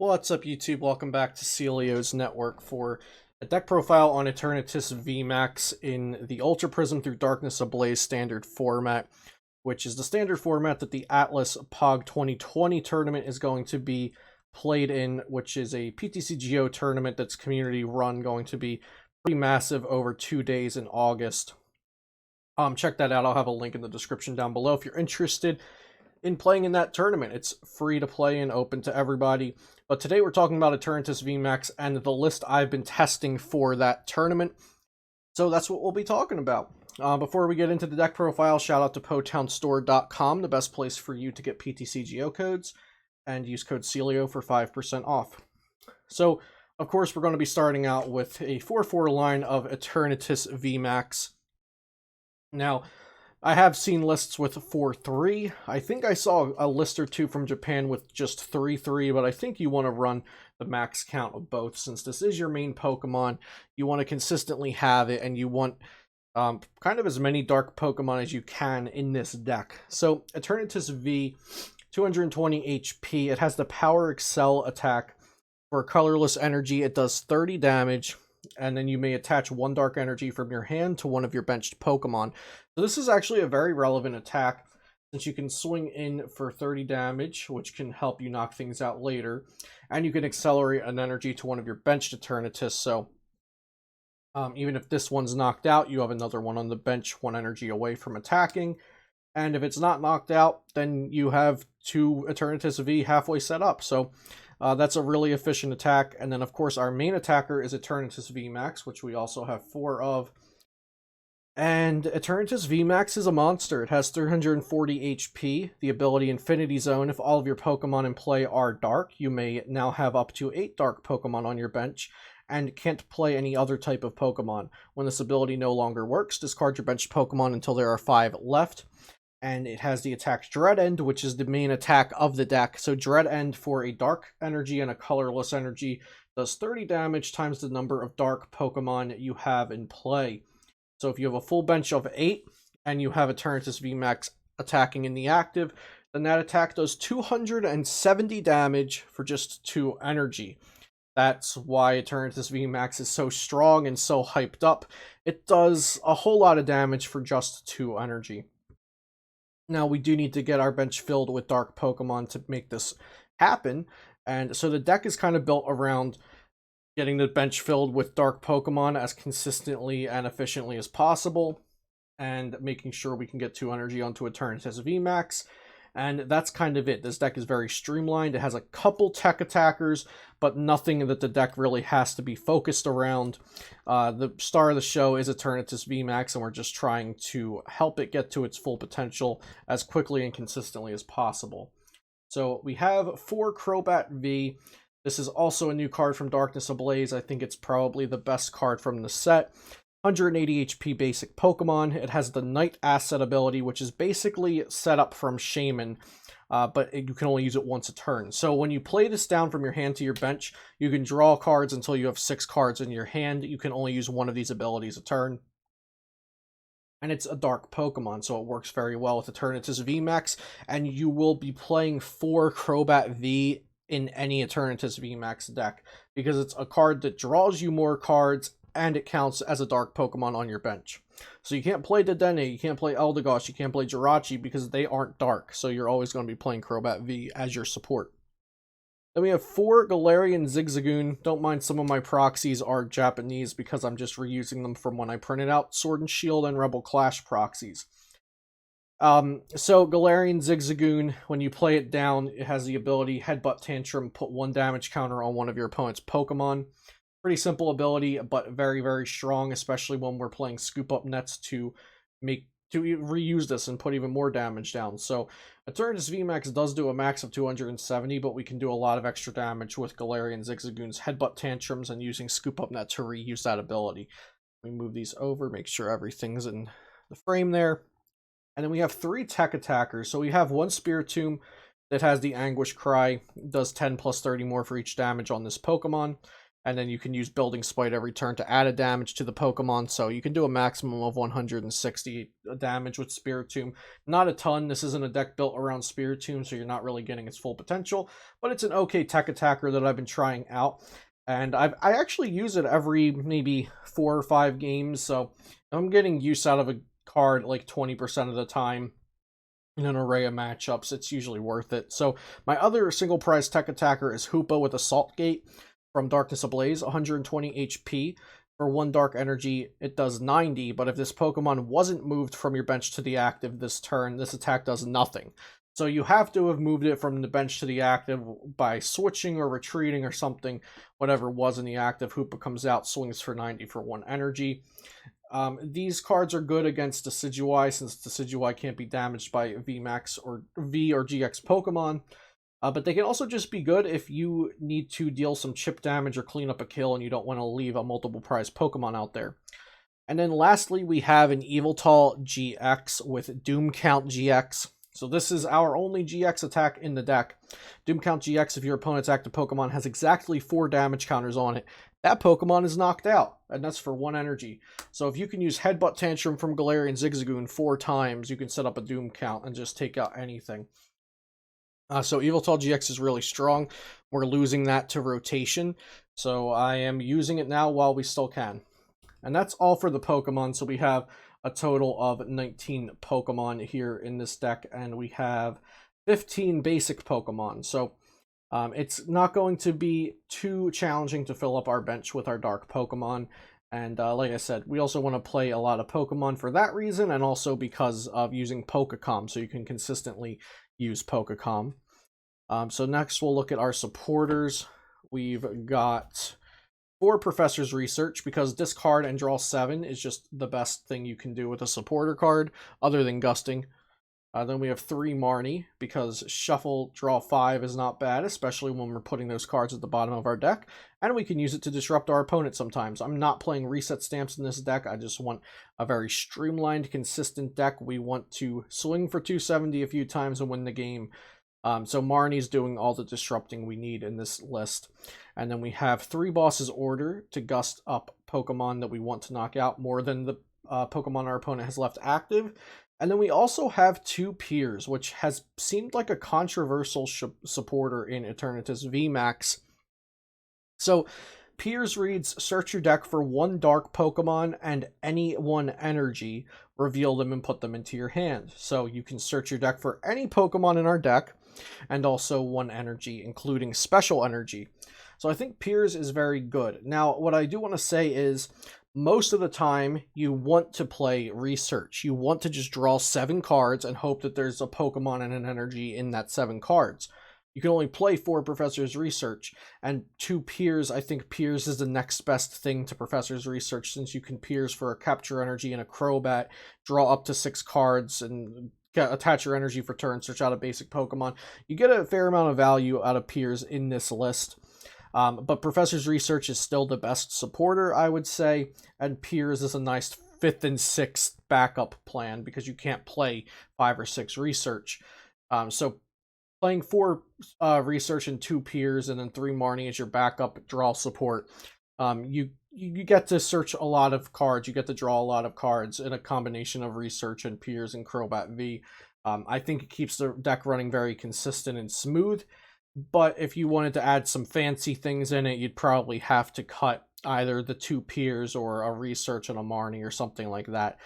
What's up, YouTube? Welcome back to Celio's Network for a deck profile on Eternatus VMAX in the Ultra Prism through Darkness Ablaze standard format, which is the standard format that the Atlas POG 2020 tournament is going to be played in, which is a PTCGO tournament that's community run, going to be pretty massive over 2 days in August. Check that out. I'll have a link in the description down below if you're interested in playing in that tournament. It's free to play and open to everybody. But today we're talking about Eternatus VMAX and the list I've been testing for that tournament. So that's what we'll be talking about. Before we get into the deck profile, shout out to PotownStore.com, the best place for you to get PTCGO codes, and use code Celio for 5% off. So, of course, we're going to be starting out with a 4-4 line of Eternatus VMAX. Now, I have seen lists with 4-3. I think I saw a list or two from Japan with just 3-3, but I think you want to run the max count of both. Since this is your main Pokemon, you want to consistently have it, and you want kind of as many dark Pokemon as you can in this deck. So, Eternatus V, 220 HP. It has the Power Excel attack. For colorless energy, it does 30 damage. And then you may attach one dark energy from your hand to one of your benched Pokemon. So this is actually a very relevant attack, since you can swing in for 30 damage, which can help you knock things out later. And you can accelerate an energy to one of your benched Eternatus, so even if this one's knocked out, you have another one on the bench, one energy away from attacking. And if it's not knocked out, then you have two Eternatus V halfway set up. So that's a really efficient attack. And then, of course, our main attacker is Eternatus VMAX, which we also have 4 of. And Eternatus VMAX is a monster. It has 340 HP, the ability Infinity Zone. If all of your Pokemon in play are dark, you may now have up to 8 dark Pokemon on your bench, and can't play any other type of Pokemon. When this ability no longer works, discard your benched Pokemon until there are 5 left. And it has the attack Dread End, which is the main attack of the deck. So Dread End for a dark energy and a colorless energy does 30 damage times the number of dark Pokemon you have in play. So if you have a full bench of 8 and you have Eternatus VMAX attacking in the active, then that attack does 270 damage for just 2 energy. That's why Eternatus VMAX is so strong and so hyped up. It does a whole lot of damage for just 2 energy. Now, we do need to get our bench filled with dark Pokemon to make this happen, and so the deck is kind of built around getting the bench filled with dark Pokemon as consistently and efficiently as possible, and making sure we can get 2 energy onto Eternatus VMAX, and that's kind of it. This deck is very streamlined. It has a couple tech attackers, but nothing that the deck really has to be focused around. The star of the show is Eternatus VMAX, and we're just trying to help it get to its full potential as quickly and consistently as possible. So we have 4 Crobat V. This is also a new card from Darkness Ablaze. I think it's probably the best card from the set. 180 HP basic Pokemon. It has the Night Asset ability, which is basically set up from Shaman, but you can only use it once a turn. So when you play this down from your hand to your bench, you can draw cards until you have 6 cards in your hand. You can only use one of these abilities a turn. And it's a dark Pokemon, so it works very well with Eternatus VMAX, and you will be playing 4 Crobat V in any Eternatus VMAX deck, because it's a card that draws you more cards, and it counts as a dark Pokemon on your bench. So you can't play Dedenne, you can't play Eldegoss, you can't play Jirachi, because they aren't dark, so you're always going to be playing Crobat V as your support. Then we have 4 Galarian Zigzagoon. Don't mind some of my proxies are Japanese, because I'm just reusing them from when I printed out Sword and Shield and Rebel Clash proxies. So Galarian Zigzagoon, when you play it down, it has the ability Headbutt Tantrum, put 1 damage counter on one of your opponent's Pokemon. Pretty simple ability, but very, very strong, especially when we're playing scoop up nets to reuse this and put even more damage down. So Eternatus VMAX does do a max of 270, but we can do a lot of extra damage with Galarian Zigzagoon's Headbutt Tantrums and using scoop up net to reuse that ability. We move these over, make sure everything's in the frame there. And then we have 3 tech attackers. So we have 1 Spiritomb that has the Anguish Cry, does 10 plus 30 more for each damage on this Pokemon. and then you can use Building Spite every turn to add a damage to the Pokemon, so you can do a maximum of 160 damage with Spiritomb. Not a ton. This isn't a deck built around Spiritomb, so you're not really getting its full potential, but it's an okay tech attacker that I've been trying out, and I actually use it every maybe 4 or 5 games, so I'm getting use out of a card like 20% of the time in an array of matchups. It's usually worth it. So my other single prize tech attacker is Hoopa with Assault Gate from Darkness Ablaze, 120 HP. For 1 dark energy, it does 90, but if this Pokemon wasn't moved from your bench to the active this turn, this attack does nothing. So you have to have moved it from the bench to the active by switching or retreating or something. Whatever was in the active, Hoopa comes out, swings for 90 for 1 energy. These cards are good against Decidueye, since Decidueye can't be damaged by VMAX or V or GX Pokemon. But they can also just be good if you need to deal some chip damage or clean up a kill and you don't want to leave a multiple prize Pokemon out there. And then lastly, we have an Yveltal GX with Doom Count GX. So this is our only GX attack in the deck. Doom Count GX, if your opponent's active Pokemon has exactly 4 damage counters on it, that Pokemon is knocked out, and that's for 1 energy. So if you can use Headbutt Tantrum from Galarian Zigzagoon 4 times, you can set up a Doom Count and just take out anything. So Yveltal GX is really strong. We're losing that to rotation, so I am using it now while we still can. And that's all for the Pokemon. So we have a total of 19 Pokemon here in this deck, and we have 15 basic Pokemon. So it's not going to be too challenging to fill up our bench with our dark Pokemon. And like I said, we also want to play a lot of Pokemon for that reason, and also because of using Pokecom, so you can consistently use Pokecom. So next we'll look at our supporters. We've got 4 Professor's Research, because discard and draw 7 is just the best thing you can do with a supporter card, other than Gusting. Then we have 3 Marnie, because shuffle, draw 5 is not bad, especially when we're putting those cards at the bottom of our deck, and we can use it to disrupt our opponent sometimes. I'm not playing reset stamps in this deck. I just want a very streamlined, consistent deck. We want to swing for 270 a few times and win the game. So Marnie's doing all the disrupting we need in this list. And then we have 3 Bosses Order to gust up Pokemon that we want to knock out more than the Pokemon our opponent has left active. And then we also have 2 Peers, which has seemed like a controversial supporter in Eternatus VMAX. So Peers reads, search your deck for 1 dark Pokemon and any 1 energy, reveal them and put them into your hand. So you can search your deck for any Pokemon in our deck, and also 1 energy, including special energy. So I think Peers is very good. Now, what I do want to say is, most of the time, you want to play Research. You want to just draw 7 cards and hope that there's a Pokemon and an energy in that 7 cards. You can only play 4 Professor's Research, and 2 Peers. I think Peers is the next best thing to Professor's Research, since you can Peers for a Capture Energy and a Crobat, draw up to 6 cards, and attach your energy for turn, search out a basic Pokemon. You get a fair amount of value out of Peers in this list. But Professor's Research is still the best supporter, I would say, and Peers is a nice 5th and 6th backup plan, because you can't play 5 or 6 Research. So playing 4 Research and 2 Peers, and then 3 Marnie as your backup draw support, you get to search a lot of cards. You get to draw a lot of cards in a combination of Research and Peers and Crobat V. I think it keeps the deck running very consistent and smooth. But if you wanted to add some fancy things in it, you'd probably have to cut either the 2 Peers or a Research and a Marnie or something like that.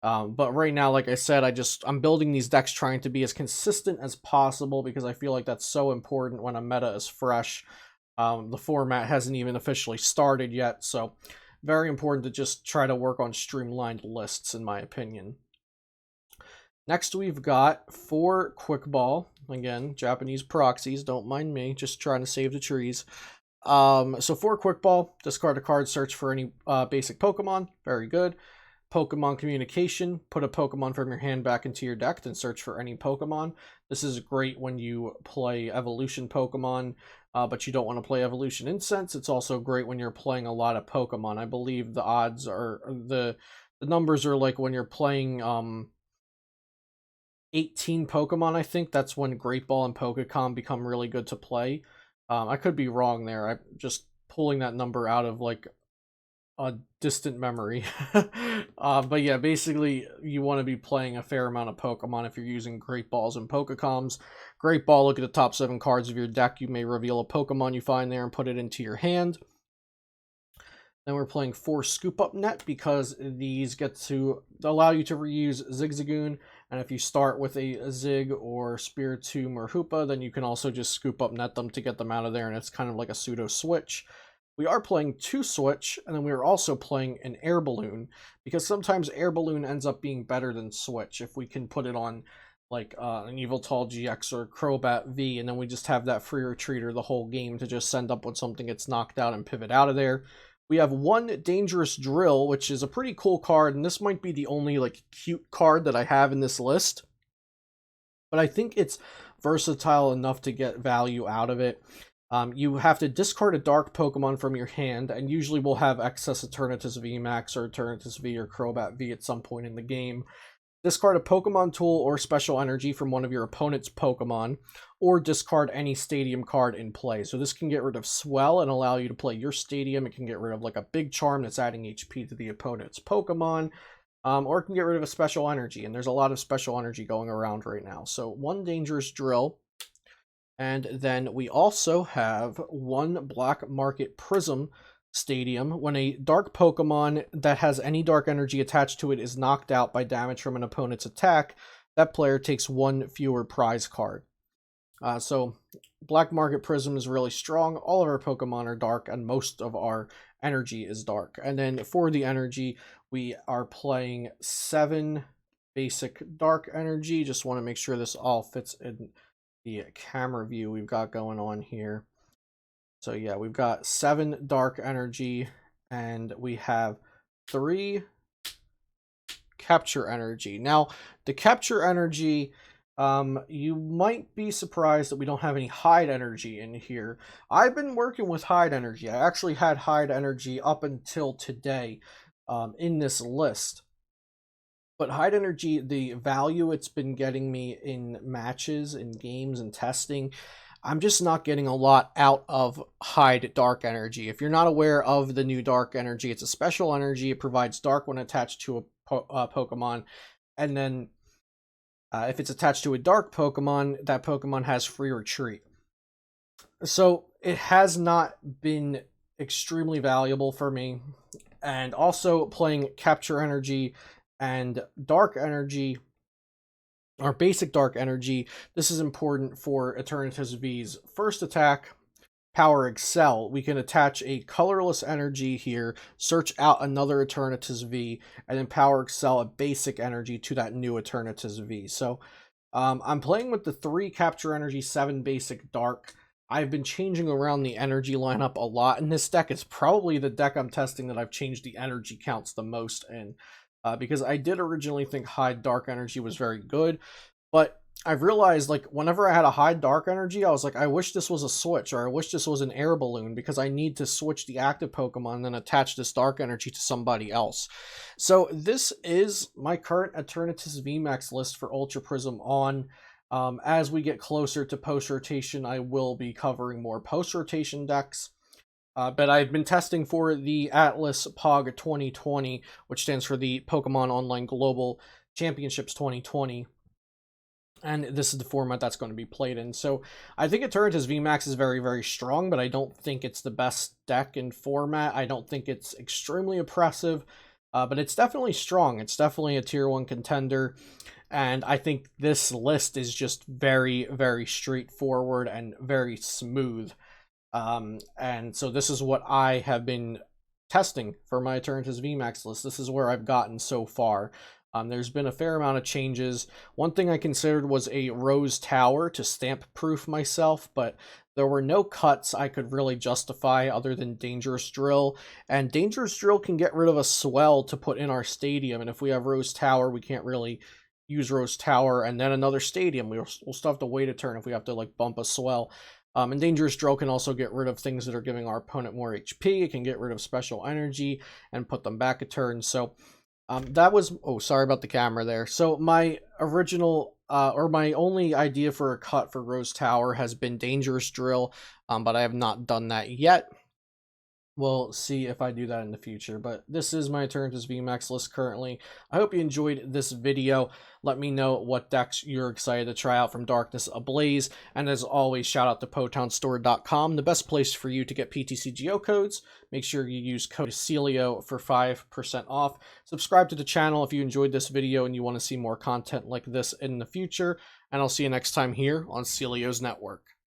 But right now, like I said, I'm building these decks trying to be as consistent as possible, because I feel like that's so important when a meta is fresh. The format hasn't even officially started yet, so very important to just try to work on streamlined lists, in my opinion. Next, we've got 4 Quick Ball. Again, Japanese proxies, don't mind me, just trying to save the trees. So 4 Quick Ball, discard a card, search for any basic Pokemon. Very good. Pokemon Communication, put a Pokemon from your hand back into your deck, then search for any Pokemon. This is great when you play Evolution Pokemon, but you don't want to play Evolution Incense. It's also great when you're playing a lot of Pokemon. I believe the odds are, the numbers are like when you're playing 18 Pokemon, I think. That's when Great Ball and Pokecom become really good to play. I could be wrong there. I just pulling that number out of like a distant memory. But yeah, basically you want to be playing a fair amount of Pokemon if you're using Great Balls and Pokecoms. Great Ball, look at the top 7 cards of your deck. You may reveal a Pokemon you find there and put it into your hand. Then we're playing 4 Scoop Up Net because these get to allow you to reuse Zigzagoon. And if you start with a Zig or Spiritomb or Hoopa, then you can also just Scoop Up Net them to get them out of there, and it's kind of like a pseudo switch. We are playing 2 Switch, and then we are also playing an Air Balloon, because sometimes Air Balloon ends up being better than Switch if we can put it on like an Eviltal GX or Crobat V, and then we just have that free retreater the whole game to just send up when something gets knocked out and pivot out of there. We have 1 Dangerous Drill, which is a pretty cool card, and this might be the only like cute card that I have in this list, but I think it's versatile enough to get value out of it. You have to discard a dark Pokemon from your hand, and usually we'll have excess Eternatus VMAX or Eternatus V or Crobat V at some point in the game. Discard a Pokemon tool or special energy from one of your opponent's Pokemon, or discard any stadium card in play. So this can get rid of Swell and allow you to play your stadium. It can get rid of like a big charm that's adding HP to the opponent's Pokemon, or it can get rid of a special energy, and there's a lot of special energy going around right now. So 1 Dangerous Drill. And then we also have 1 Black Market Prism Stadium. When a dark Pokemon that has any dark energy attached to it is knocked out by damage from an opponent's attack, that player takes 1 fewer prize card. So Black Market Prism is really strong. All of our Pokemon are dark, and most of our energy is dark. And then for the energy, we are playing 7 basic dark energy. Just want to make sure this all fits in the camera view we've got going on here. So yeah, we've got 7 dark energy, and we have 3 capture energy. Now, the capture energy, you might be surprised that we don't have any hide energy in here. I've been working with hide energy. I actually had hide energy up until today in this list. But hide energy, the value it's been getting me in matches, in games, and testing, I'm just not getting a lot out of hide dark energy. If you're not aware of the new dark energy, it's a special energy. It provides dark when attached to a Pokemon. And then if it's attached to a dark Pokemon, that Pokemon has free retreat. So it has not been extremely valuable for me. And also playing capture energy and dark energy, or basic dark energy, this is important for Eternatus V's first attack, Power Excel. We can attach a colorless energy here, search out another Eternatus V, and then Power Excel a basic energy to that new Eternatus V. So I'm playing with the 3 capture energy, 7 basic dark. I've been changing around the energy lineup a lot in this deck. It's probably the deck I'm testing that I've changed the energy counts the most in. Because I did originally think hide dark energy was very good, but I've realized, like, whenever I had a hide dark energy, I was like, I wish this was a switch, or I wish this was an air balloon, because I need to switch the active Pokemon and then attach this dark energy to somebody else. So this is my current Eternatus VMAX list for Ultra Prism on. As we get closer to post-rotation, I will be covering more post-rotation decks. But I've been testing for the Atlas POG 2020, which stands for the Pokemon Online Global Championships 2020. And this is the format that's going to be played in. So I think Eternatus VMAX is very, very strong, but I don't think it's the best deck in format. I don't think it's extremely oppressive, but it's definitely strong. It's definitely a tier 1 contender. And I think this list is just very, very straightforward and very smooth. And so this is what I have been testing for my Eternatus VMAX list. This is where I've gotten so far. There's been a fair amount of changes. One thing I considered was a Rose Tower to stamp proof myself, but there were no cuts I could really justify other than Dangerous Drill. And Dangerous Drill can get rid of a Swell to put in our stadium, and if we have Rose Tower, we can't really use Rose Tower and then another stadium. We'll still have to wait a turn if we have to like bump a Swell. And Dangerous Drill can also get rid of things that are giving our opponent more HP. It can get rid of special energy and put them back a turn. So that was, oh, sorry about the camera there. So my original, or my only idea for a cut for Rose Tower has been Dangerous Drill, but I have not done that yet. we'll see if I do that in the future. But this is my Eternatus VMAX list currently. I hope you enjoyed this video. Let me know what decks you're excited to try out from Darkness Ablaze. And as always, shout out to PotownStore.com, the best place for you to get PTCGO codes. Make sure you use code Celio for 5% off. Subscribe to the channel if you enjoyed this video and you want to see more content like this in the future. And I'll see you next time here on Celio's Network.